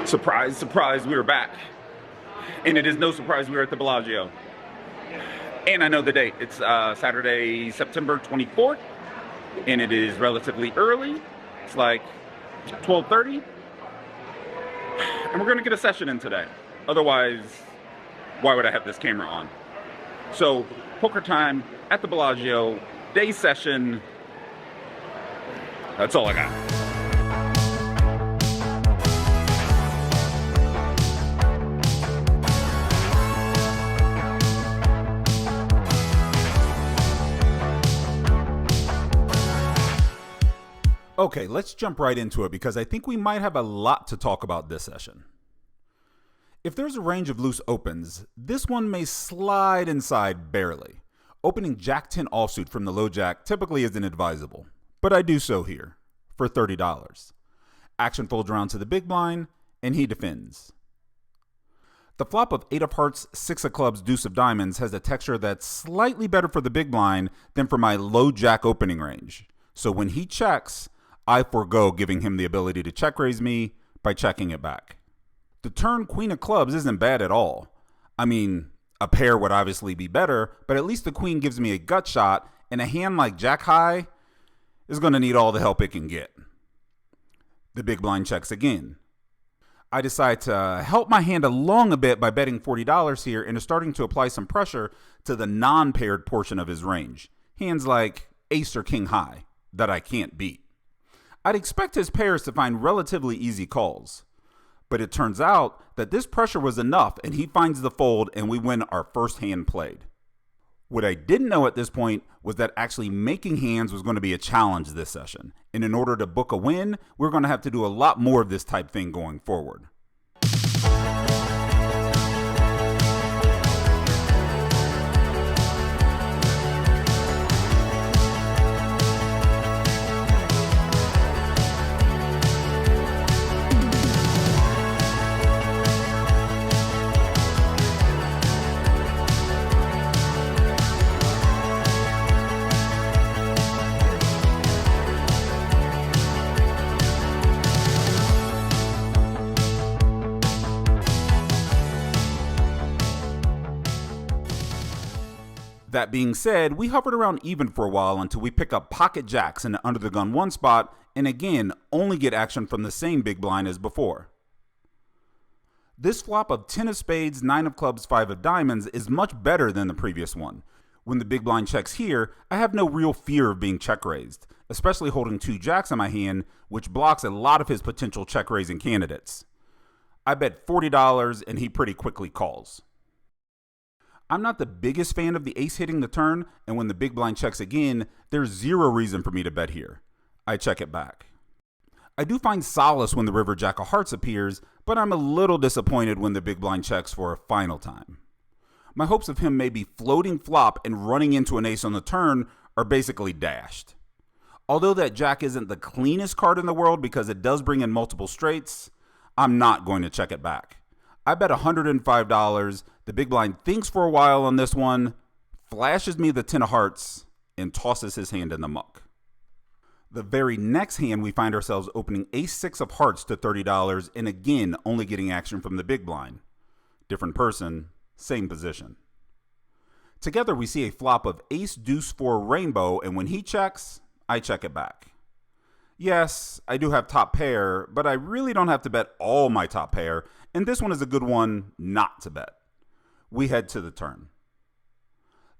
Surprise, surprise, we are back. And it is no surprise we are at the Bellagio. And I know the date. It's Saturday, September 24th. And it is relatively early. It's like 12:30. And we're going to get a session in today. Otherwise, why would I have this camera on? So, poker time at the Bellagio, day session. That's all I got. Okay, let's jump right into it because I think we might have a lot to talk about this session. If there's a range of loose opens, this one may slide inside barely. Opening Jack 10 offsuit from the low jack typically isn't advisable, but I do so here for $30. Action folds around to the big blind, and he defends. The flop of 8 of hearts, 6 of clubs, deuce of diamonds has a texture that's slightly better for the big blind than for my low jack opening range. So when he checks, I forego giving him the ability to check raise me by checking it back. The turn queen of clubs isn't bad at all. I mean, a pair would obviously be better, but at least the queen gives me a gut shot, and a hand like jack high is going to need all the help it can get. The big blind checks again. I decide to help my hand along a bit by betting $40 here and is starting to apply some pressure to the non-paired portion of his range. Hands like ace or king high that I can't beat. I'd expect his pairs to find relatively easy calls, but it turns out that this pressure was enough and he finds the fold and we win our first hand played. What I didn't know at this point was that actually making hands was going to be a challenge this session, and in order to book a win, we're going to have to do a lot more of this type thing going forward. That being said, we hovered around even for a while until we pick up pocket jacks in the under the gun 1 spot and again only get action from the same big blind as before. This flop of 10 of spades, 9 of clubs, 5 of diamonds is much better than the previous one. When the big blind checks here, I have no real fear of being check raised, especially holding 2 jacks in my hand, which blocks a lot of his potential check raising candidates. I bet $40 and he pretty quickly calls. I'm not the biggest fan of the ace hitting the turn, and when the big blind checks again, there's zero reason for me to bet here. I check it back. I do find solace when the river jack of hearts appears, but I'm a little disappointed when the big blind checks for a final time. My hopes of him maybe floating flop and running into an ace on the turn are basically dashed. Although that jack isn't the cleanest card in the world because it does bring in multiple straights, I'm not going to check it back. I bet $105. The big blind thinks for a while on this one, flashes me the 10 of hearts, and tosses his hand in the muck. The very next hand, we find ourselves opening ace 6 of hearts to $30 and again only getting action from the big blind. Different person, same position. Together we see a flop of ace deuce 4 rainbow, and when he checks, I check it back. Yes, I do have top pair, but I really don't have to bet all my top pair, and this one is a good one not to bet. We head to the turn.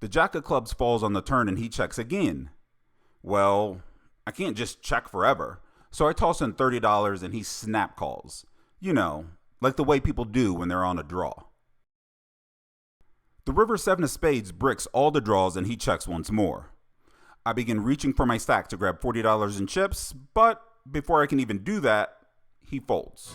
The jack of clubs falls on the turn and he checks again. Well, I can't just check forever, so I toss in $30 and he snap calls. You know, like the way people do when they're on a draw. The river 7 of spades bricks all the draws and he checks once more. I begin reaching for my stack to grab $40 in chips, but before I can even do that, he folds.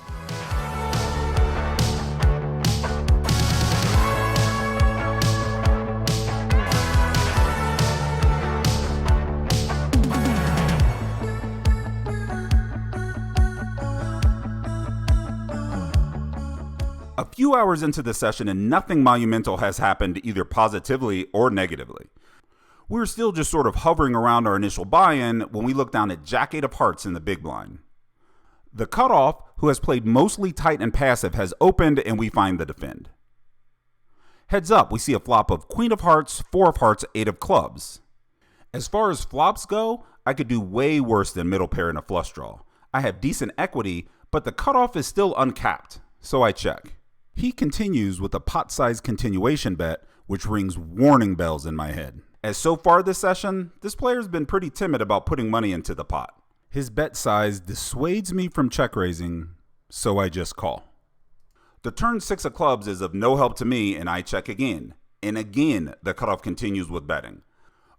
A few hours into the session and nothing monumental has happened either positively or negatively. We were still just sort of hovering around our initial buy-in when we look down at Jack 8 of hearts in the big blind. The cutoff, who has played mostly tight and passive, has opened and we find the defend. Heads up, we see a flop of Queen of Hearts, 4 of Hearts, 8 of Clubs. As far as flops go, I could do way worse than middle pair in a flush draw. I have decent equity, but the cutoff is still uncapped, so I check. He continues with a pot-sized continuation bet, which rings warning bells in my head. As so far this session, this player's been pretty timid about putting money into the pot. His bet size dissuades me from check raising, so I just call. The turn 6 of Clubs is of no help to me, and I check again. And again, the cutoff continues with betting.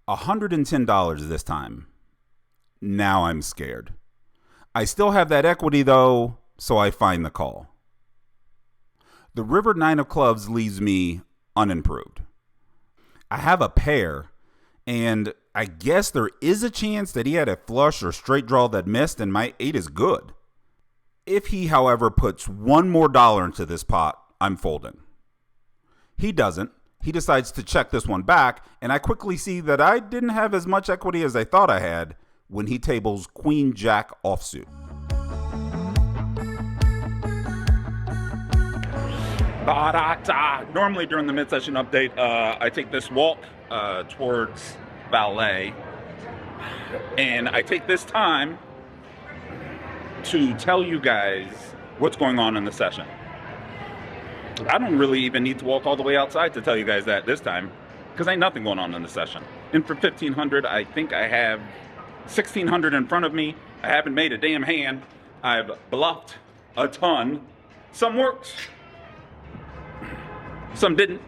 $110 this time. Now I'm scared. I still have that equity though, so I find the call. The river 9 of Clubs leaves me unimproved. I have a pair, and I guess there is a chance that he had a flush or straight draw that missed and my 8 is good. If he, however, puts one more dollar into this pot, I'm folding. He doesn't. He decides to check this one back, and I quickly see that I didn't have as much equity as I thought I had when he tables Queen Jack offsuit. Normally during the mid-session update, I take this walk towards Ballet, and I take this time to tell you guys what's going on in the session. I don't really even need to walk all the way outside to tell you guys that this time, because ain't nothing going on in the session. And for 1500, I think I have 1600 in front of me. I haven't made a damn hand. I've bluffed a ton. Some worked, some didn't,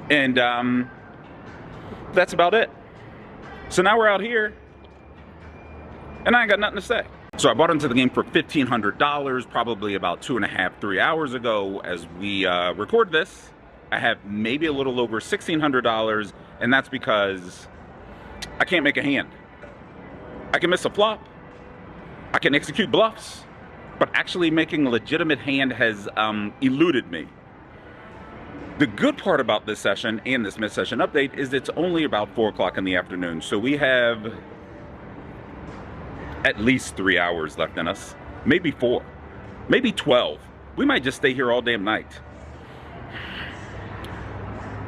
and that's about it. So now we're out here, and I ain't got nothing to say. So I bought into the game for $1,500, probably about 2.5, 3 hours ago. As we record this, I have maybe a little over $1,600, and that's because I can't make a hand. I can miss a flop, I can execute bluffs, but actually making a legitimate hand has eluded me. The good part about this session and this mid-session update is it's only about 4 o'clock in the afternoon, so we have at least 3 hours left in us, maybe 4, maybe 12. We might just stay here all damn night.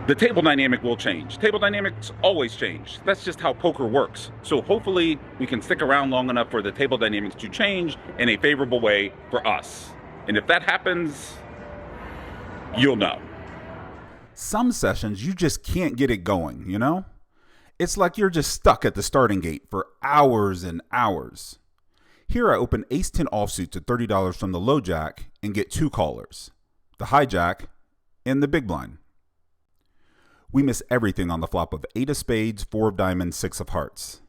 The table dynamic will change. Table dynamics always change. That's just how poker works. So hopefully we can stick around long enough for the table dynamics to change in a favorable way for us. And if that happens, you'll know. Some sessions you just can't get it going, you know? It's like you're just stuck at the starting gate for hours and hours. Here I open ace-10 offsuit to $30 from the low jack and get 2 callers, the hijack and the big blind. We miss everything on the flop of 8 of spades, 4 of diamonds, 6 of hearts.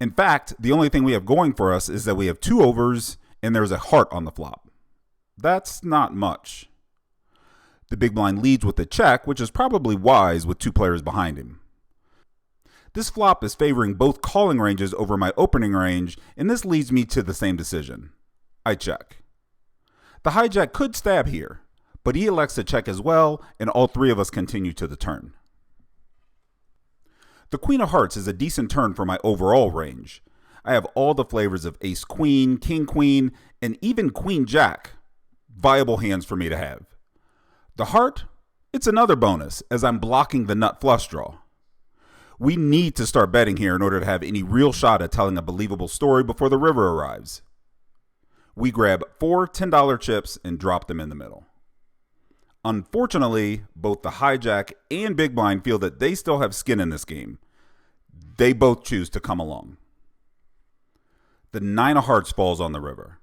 In fact, the only thing we have going for us is that we have 2 overs and there's a heart on the flop. That's not much. The big blind leads with a check, which is probably wise with 2 players behind him. This flop is favoring both calling ranges over my opening range, and this leads me to the same decision. I check. The hijack could stab here, but he elects to check as well, and all 3 of us continue to the turn. The Queen of Hearts is a decent turn for my overall range. I have all the flavors of Ace Queen, King Queen, and even Queen Jack, viable hands for me to have. The heart, it's another bonus, as I'm blocking the nut flush draw. We need to start betting here in order to have any real shot at telling a believable story before the river arrives. We grab 4 $10 chips and drop them in the middle. Unfortunately, both the hijack and big blind feel that they still have skin in this game. They both choose to come along. The 9 of hearts falls on the river.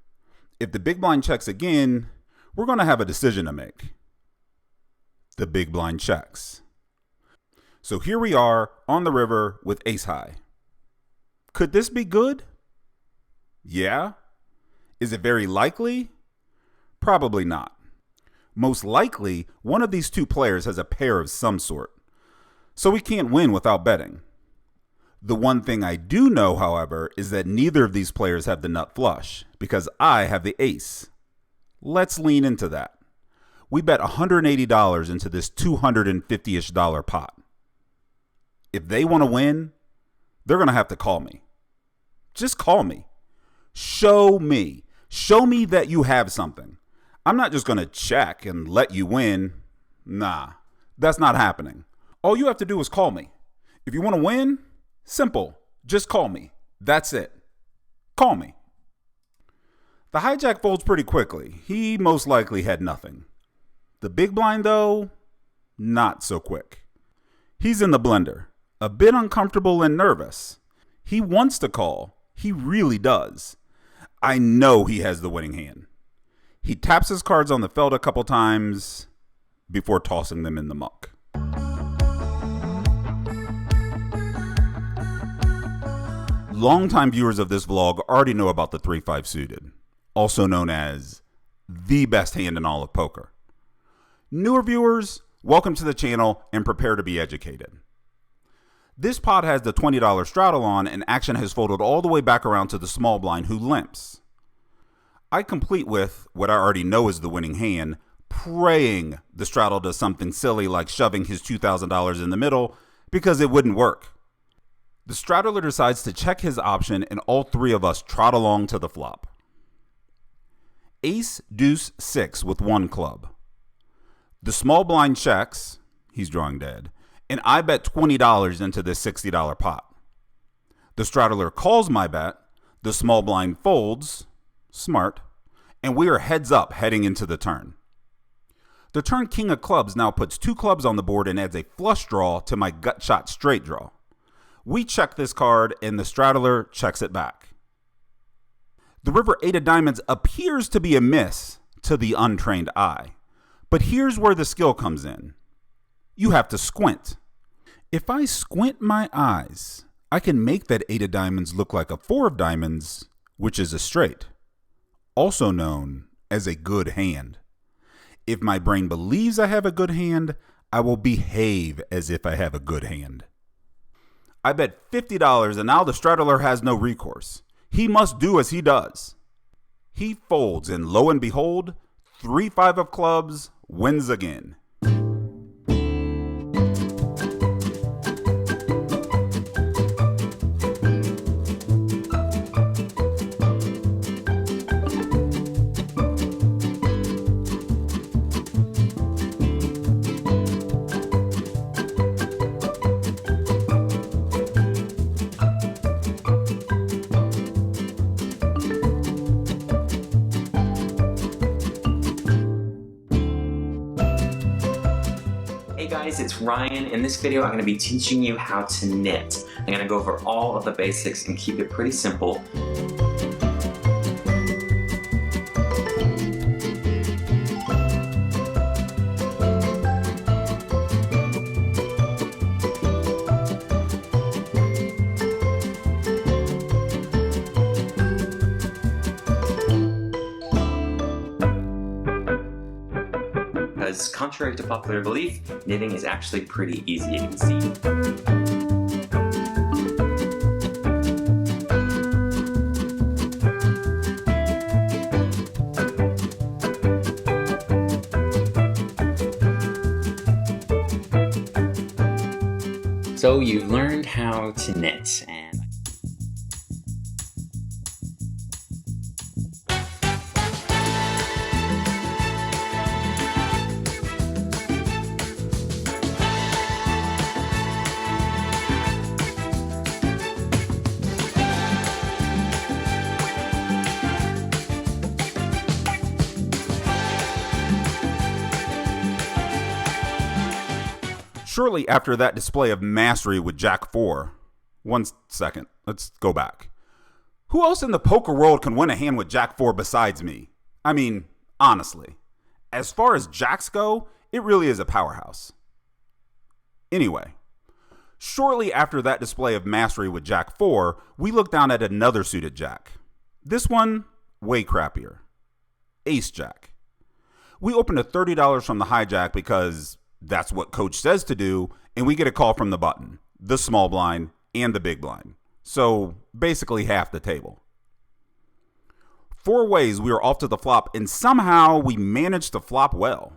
If the big blind checks again, we're going to have a decision to make. The big blind checks. So here we are on the river with ace high. Could this be good? Yeah. Is it very likely? Probably not. Most likely, one of these 2 players has a pair of some sort. So we can't win without betting. The one thing I do know, however, is that neither of these players have the nut flush, because I have the ace. Let's lean into that. We bet $180 into this $250-ish pot. If they want to win, they're going to have to call me. Just call me. Show me. Show me that you have something. I'm not just going to check and let you win. Nah, that's not happening. All you have to do is call me. If you want to win, simple. Just call me. That's it. Call me. The hijack folds pretty quickly. He most likely had nothing. The big blind, though, not so quick. He's in the blender, a bit uncomfortable and nervous. He wants to call. He really does. I know he has the winning hand. He taps his cards on the felt a couple times before tossing them in the muck. Longtime viewers of this vlog already know about the 3-5 suited, also known as the best hand in all of poker. Newer viewers, welcome to the channel and prepare to be educated. This pot has the $20 straddle on and action has folded all the way back around to the small blind who limps. I complete with what I already know is the winning hand, praying the straddle does something silly like shoving his $2,000 in the middle because it wouldn't work. The straddler decides to check his option and all three of us trot along to the flop. Ace, deuce, 6 with one club. The small blind checks, he's drawing dead, and I bet $20 into this $60 pot. The straddler calls my bet, the small blind folds, smart, and we are heads up heading into the turn. The turn king of clubs now puts 2 clubs on the board and adds a flush draw to my gut shot straight draw. We check this card and the straddler checks it back. The river 8 of diamonds appears to be a miss to the untrained eye, but here's where the skill comes in. You have to squint. If I squint my eyes, I can make that 8 of diamonds look like a 4 of diamonds, which is a straight, also known as a good hand. If my brain believes I have a good hand, I will behave as if I have a good hand. I bet $50 and now the straddler has no recourse. He must do as he does. He folds and lo and behold, 3-5 of clubs wins again. Hey guys, it's Ryan. In this video, I'm going to be teaching you how to knit. I'm going to go over all of the basics and keep it pretty simple. Because contrary to popular belief, knitting is actually pretty easy, you can see. So you've learned how to knit, and Shortly after that display of mastery with Jack 4, 1 second, let's go back. Who else in the poker world can win a hand with Jack 4 besides me? I mean, honestly, as far as Jacks go, it really is a powerhouse. Anyway, shortly after that display of mastery with Jack 4, we look down at another suited Jack. This one, way crappier. Ace Jack. We opened to $30 from the hijack because that's what coach says to do, and we get a call from the button, the small blind, and the big blind. So basically half the table. 4 ways we were off to the flop, and somehow we managed to flop well.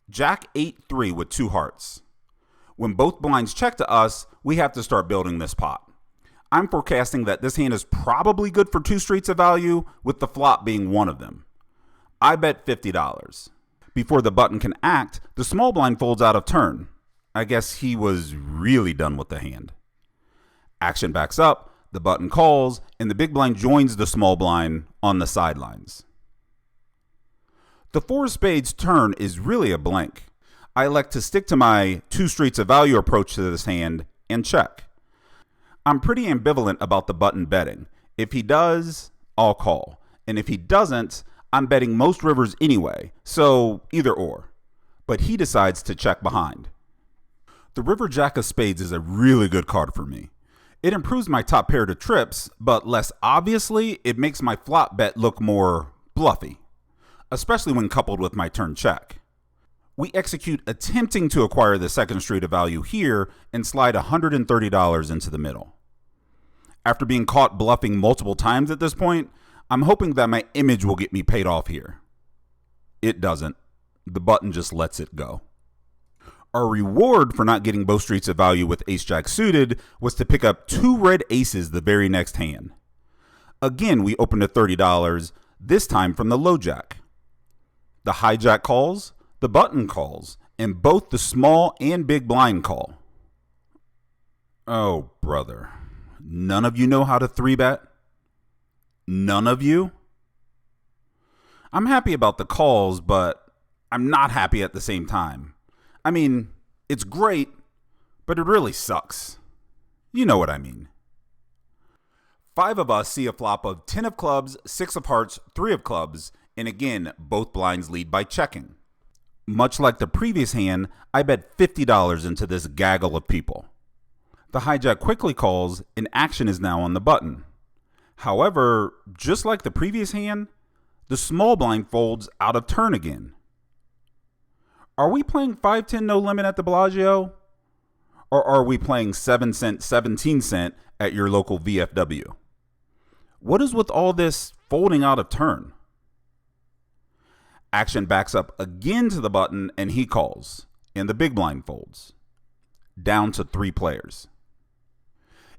Jack 8-3 with 2 hearts. When both blinds check to us, we have to start building this pot. I'm forecasting that this hand is probably good for 2 streets of value, with the flop being one of them. I bet $50. Before the button can act, the small blind folds out of turn. I guess he was really done with the hand. Action backs up, the button calls, and the big blind joins the small blind on the sidelines. The 4 of spades turn is really a blank. I elect to stick to my 2 streets of value approach to this hand and check. I'm pretty ambivalent about the button betting. If he does, I'll call. And if he doesn't, I'm betting most rivers anyway, so either or. But he decides to check behind. The river jack of spades is a really good card for me. It improves my top pair to trips, but less obviously, it makes my flop bet look more bluffy, especially when coupled with my turn check. We execute attempting to acquire the 2nd street of value here and slide $130 into the middle. After being caught bluffing multiple times at this point, I'm hoping that my image will get me paid off here. It doesn't. The button just lets it go. Our reward for not getting both streets of value with ace-jack suited was to pick up 2 red aces the very next hand. Again, we opened at $30, this time from the low jack. The hijack calls, the button calls, and both the small and big blind call. Oh, brother. None of you know how to 3-bet? None of you? I'm happy about the calls, but I'm not happy at the same time. I mean, it's great, but it really sucks. You know what I mean. 5 of us see a flop of 10 of clubs, 6 of hearts, 3 of clubs, and again, both blinds lead by checking. Much like the previous hand, I bet $50 into this gaggle of people. The hijack quickly calls, and action is now on the button. However, just like the previous hand, the small blind folds out of turn again. Are we playing 5-10 no limit at the Bellagio? Or are we playing 7 cent, 17 cent at your local VFW? What is with all this folding out of turn? Action backs up again to the button and he calls, and the big blind folds. Down to 3 players.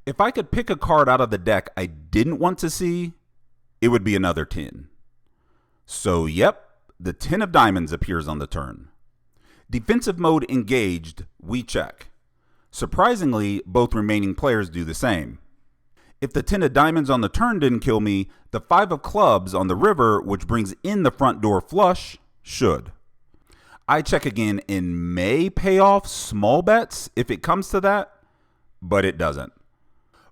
If I could pick a card out of the deck I didn't want to see, it would be another 10. So yep, the 10 of diamonds appears on the turn. Defensive mode engaged, we check. Surprisingly, both remaining players do the same. If the 10 of diamonds on the turn didn't kill me, the 5 of clubs on the river, which brings in the front door flush, should. I check again and may pay off small bets if it comes to that, but it doesn't.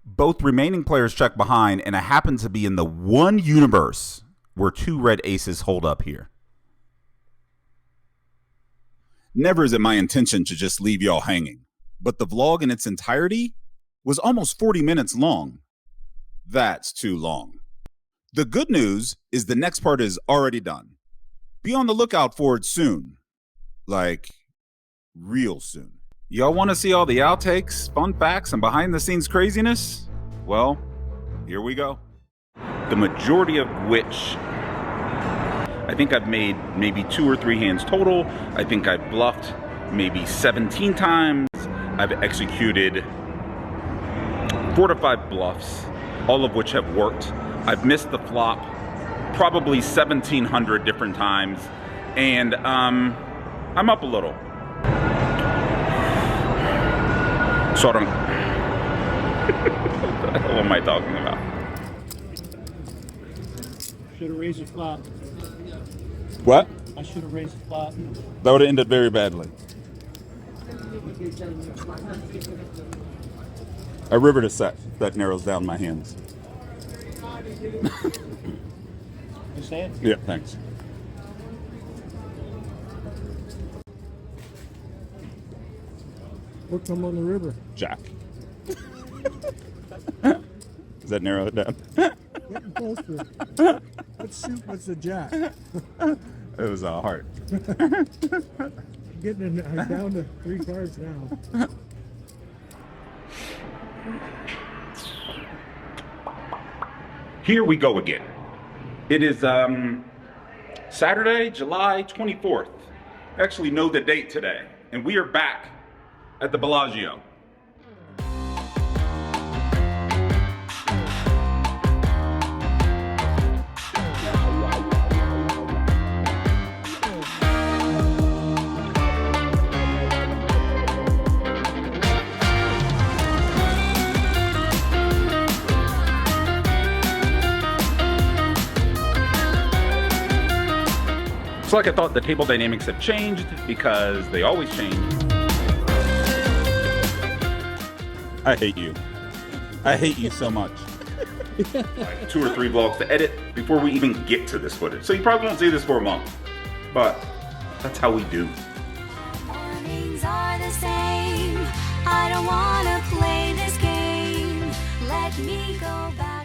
Both remaining players check behind, and I happen to be in the one universe where 2 red aces hold up here. Never is it my intention to just leave y'all hanging, but the vlog in its entirety was almost 40 minutes long. That's too long. The good news is the next part is already done. Be on the lookout for it soon. Like, real soon. Y'all want to see all the outtakes, fun facts, and behind the scenes craziness? Well, here we go. The majority of which I think I've made maybe 2 or 3 hands total. I think I've bluffed maybe 17 times. I've executed 4 to 5 bluffs, all of which have worked. I've missed the flop probably 1,700 different times, and I'm up a little. So I don't. What the hell am I talking about? Should have raised the flop. What? I should have raised the flop. That would have ended very badly. A river to set that narrows down my hands. You saying? Yeah, thanks. What come on the river? Jack. Does that narrow it down? Getting closer. What suit was the jack? It was a heart. Getting down to 3 cards now. Here we go again. It is Saturday, July 24th. I actually know the date today, and we are back at the Bellagio. It's like I thought the table dynamics have changed because they always change. I hate you. I hate you so much. Like 2 or 3 vlogs to edit before we even get to this footage. So you probably won't see this for a month, but that's how we do. Mornings are the same. I don't wanna play this game. Let me go back.